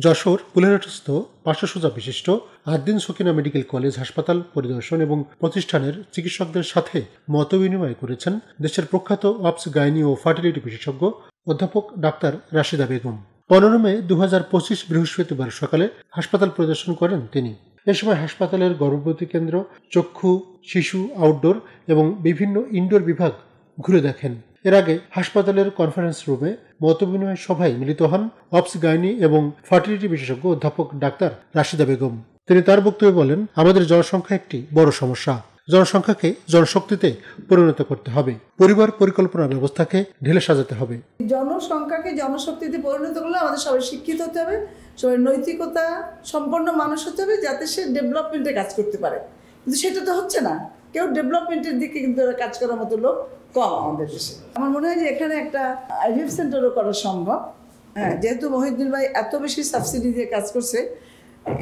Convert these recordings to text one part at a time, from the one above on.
যশোর কুলেরহাটস্থ 500 শয্যা বিশিষ্ট Ad-din Sakina medical college হাসপাতাল পরিদর্শন এবং প্রতিষ্ঠানের চিকিৎসকদের সাথে মতবিনিময় করেছেন দেশের প্রখ্যাত অবস গাইনি ও ফার্টিলিটি বিশেষজ্ঞ অধ্যাপক ডাক্তার রাশিদা বেগম। 15 মে 2025 বৃহস্পতিবার সকালে হাসপাতাল পরিদর্শন করেন তিনি। এ সময় হাসপাতালের গর্ভবতী কেন্দ্র, চক্ষু, শিশু, আউটডোর এবং বিভিন্ন ইনডোর বিভাগ ঘুরে দেখেন। এর আগে হাসপাতালের কনফারেন্স রুমে মতবিনিময় সভায় মিলিত হন অবস গাইনি এবং ফার্টিলিটি বিশেষজ্ঞ অধ্যাপক ডাক্তার রাশিদা বেগম। তিনি তার বক্তব্যে বলেন, আমাদের জনসংখ্যা একটি বড় সমস্যা। জনসংখ্যাকে জনশক্তিতে পরিণত করতে হবে। পরিবার পরিকল্পনা ব্যবস্থাকে ঢেলে সাজাতে হবে। জনসংখ্যাকে জনশক্তিতে পরিণত করলে আমাদের সবাই শিক্ষিত হতে হবে, সবাই নৈতিকতা সম্পন্ন মানুষ হতে হবে, যাতে সে ডেভেলপমেন্টে কাজ করতে পারে। কিন্তু সেটা তো হচ্ছে না। কেউ ডেভেলপমেন্টের দিকে কিন্তু কাজ করার মতো লোক কম আমাদের দেশে। আমার মনে হয় যে এখানে একটা আইভিএফ সেন্টারও করা সম্ভব। হ্যাঁ, যেহেতু মহিউদ্দিন ভাই এত বেশি সাবসিডি দিয়ে কাজ করছে,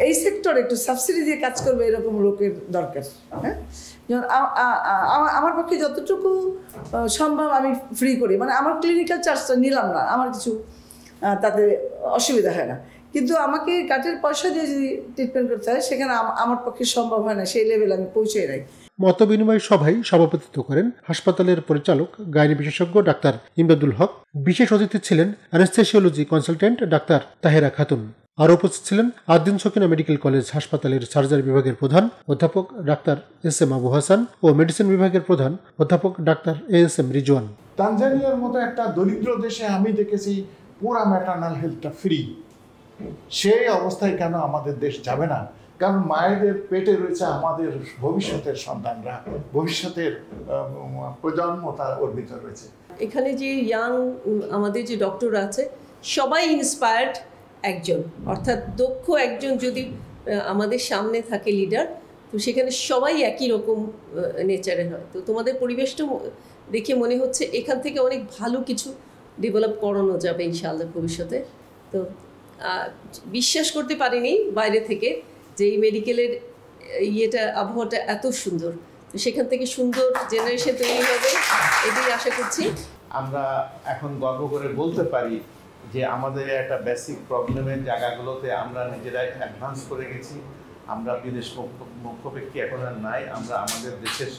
এই সেক্টরে একটু সাবসিডি দিয়ে কাজ করবে এরকম লোকের দরকার। হ্যাঁ, যেমন আমার পক্ষে যতটুকু সম্ভব আমি ফ্রি করি, মানে আমার ক্লিনিক্যাল চার্জটা নিলাম না, আমার কিছু তাতে অসুবিধা হয় না। কিন্তু আমাকে কাঠের পয়সা দিয়ে যদি ট্রিটমেন্ট করতে হয়, সেখানে আমার পক্ষে সম্ভব হয় না, সেই লেভেল আমি পৌঁছে নাই। মতবিনিময় সভায় সভাপতিত্ব করেন হাসপাতালের পরিচালক গাইনি বিশেষজ্ঞ ডাক্তার ইমদাদুল হক। বিশেষ অতিথি ছিলেন anaesthesiology consultant doctor Tahera Khatun. আরও উপস্থিত ছিলেন আদ্দিন সকিনা মেডিকেল কলেজ হাসপাতালের সার্জারি বিভাগের প্রধান অধ্যাপক ডাক্তার এস.এম. আবু হাসান ও মেডিসিন বিভাগের প্রধান অধ্যাপক ডাক্তার এস.এম. রিজওয়ান। তানজানিয়ার মতো একটা দরিদ্র দেশে আমি দেখেছি পুরা ম্যাটারনাল হেলথটা ফ্রি। সেই অবস্থায় কেন আমাদের দেশ যাবে না? কারণ মায়েদের পেটে রয়েছে আমাদের ভবিষ্যতের সন্তানরা, ভবিষ্যতের প্রজন্ম তার ওর ভিতর রয়েছে। এখানে যে ইয়াং আমাদের যে ডক্টর আছে, সবাই ইন্সপায়ার্ড একজন, অর্থাৎ দক্ষ একজন যদি আমাদের সামনে থাকে লিডার, তো সেখানে সবাই একই রকম নেচারের হয়। তো তোমাদের পরিবেশটা দেখে মনে হচ্ছে এখান থেকে অনেক ভালো কিছু ডেভেলপ করানো যাবে ইনশাআল্লাহ ভবিষ্যতে। তো বিশ্বাস করতে পারিনি বাইরে থেকে যে এই মেডিকেলের আবহাওয়াটা এত সুন্দর। তো সেখান থেকে সুন্দর জেনারেশন তৈরি হবে, এটাই আশা করছি। আমরা এখন গর্ব করে বলতে পারি যে আমাদের একটা বেসিক প্রবলেমের জায়গাগুলোতে আমরা নিজেরাই অ্যাডভান্স করে গেছি। আমরা বিদেশ মুখ্যপেক্ষী এখন আর নাই। আমরা আমাদের দেশের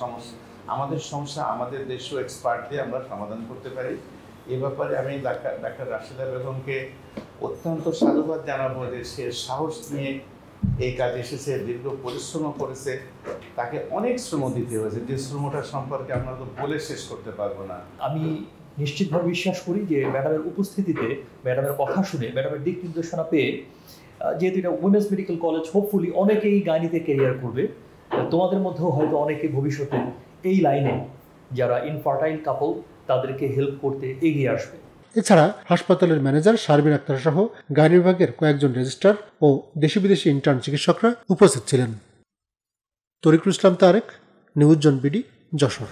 সমস্যা আমাদের দেশীয় এক্সপার্ট দিয়ে আমরা সমাধান করতে পারি। এ ব্যাপারে আমি ডাক্তার রাশিদা বেগমকে অত্যন্ত সাধুবাদ জানাবো যে সে সাহস নিয়ে এই কাজে এসেছে, দীর্ঘ পরিশ্রম করেছে, তাকে অনেক শ্রম দিতে হয়েছে, যে শ্রমটার সম্পর্কে আমরা তো বলে শেষ করতে পারবো না। আমি নিশ্চিতভাবে বিশ্বাস করি যে ম্যাডামের উপস্থিতিতে, ম্যাডামের কথা শুনে, ম্যাডামের দিক নির্দেশনা পেয়ে, যেহেতু এটা উইমেন্স মেডিকেল কলেজ, হোপফুলি অনেকেই গাইনিতে ক্যারিয়ার করবে। তোমাদের মধ্যেও হয়তো অনেকে ভবিষ্যতে এই লাইনে যারা ইনফার্টাইল কাপল তাদেরকে হেল্প করতে এগিয়ে আসবে। এছাড়া হাসপাতালের ম্যানেজার শারমিন আক্তার সহ গাইনি বিভাগের কয়েকজন রেজিস্ট্রার ও দেশি বিদেশি ইন্টার্ন চিকিৎসকরা উপস্থিত ছিলেন। তরিকুল ইসলাম তারেক, নিউজ জন বিডি, যশোর।